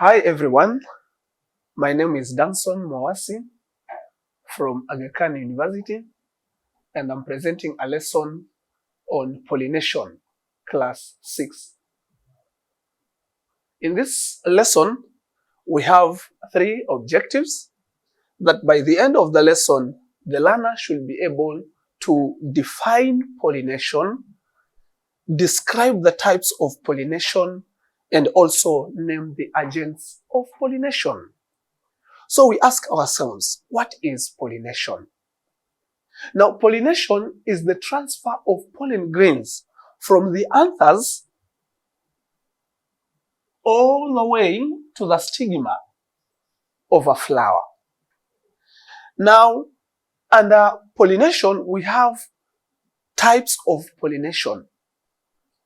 Hi everyone, my name is Danson Mwasi from Aga Khan University, and I'm presenting a lesson on pollination, class 6. In this lesson, we have 3 objectives that by the end of the lesson, the learner should be able to define pollination, describe the types of pollination, and also name the agents of pollination. So we ask ourselves, what is pollination? Now, pollination is the transfer of pollen grains from the anthers all the way to the stigma of a flower. Now, under pollination, we have types of pollination.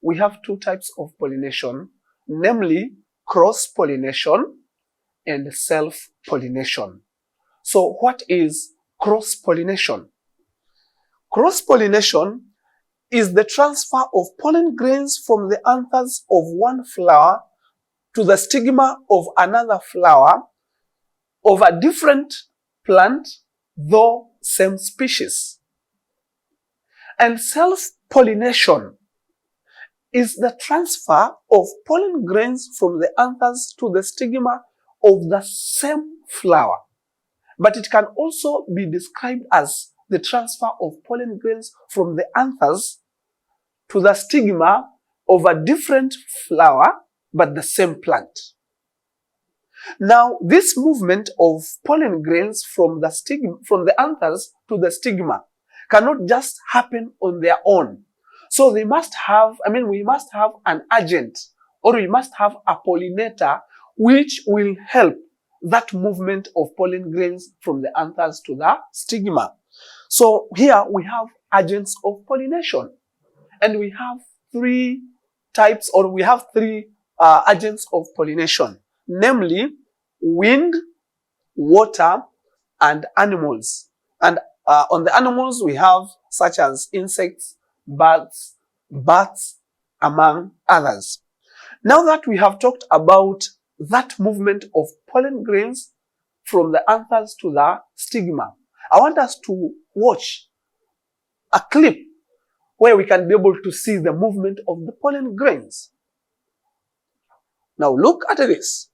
We have 2 types of pollination, namely cross-pollination and self-pollination. So what is cross-pollination? Cross-pollination is the transfer of pollen grains from the anthers of one flower to the stigma of another flower of a different plant, though same species. And self-pollination is the transfer of pollen grains from the anthers to the stigma of the same flower. But it can also be described as the transfer of pollen grains from the anthers to the stigma of a different flower, but the same plant. Now, this movement of pollen grains from the anthers to the stigma cannot just happen on their own. So we must have an agent, or we must have a pollinator which will help that movement of pollen grains from the anthers to the stigma. So here we have agents of pollination, and we have 3 types, or we have 3 agents of pollination, namely wind, water, and animals. And on the animals we have such as insects, birds, bats, among others. Now that we have talked about that movement of pollen grains from the anthers to the stigma, I want us to watch a clip where we can be able to see the movement of the pollen grains. Now look at this.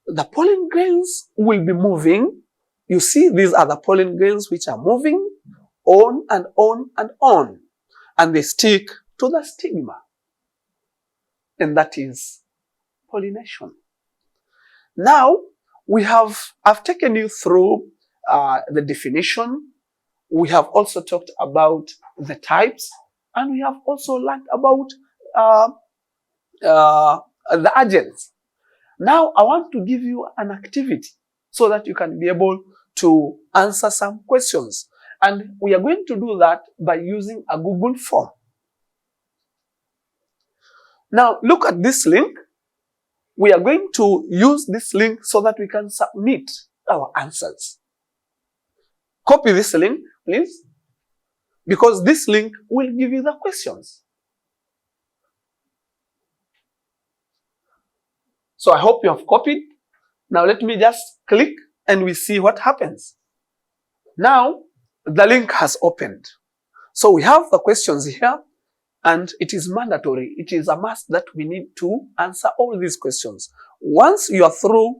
The pollen grains will be moving. You see, these are the pollen grains which are moving on and on and on, and they stick to the stigma. And that is pollination. Now, I've taken you through the definition. We have also talked about the types, and we have also learned about the agents. Now, I want to give you an activity so that you can be able to answer some questions. And we are going to do that by using a Google form. Now, look at this link. We are going to use this link so that we can submit our answers. Copy this link, please, because this link will give you the questions. So I hope you have copied. Now let me just click and we see what happens. Now the link has opened. So we have the questions here, and it is mandatory. It is a must that we need to answer all these questions. Once you are through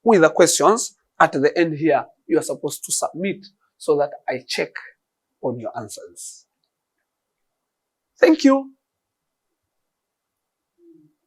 with the questions, at the end here, you are supposed to submit so that I check on your answers. Thank you.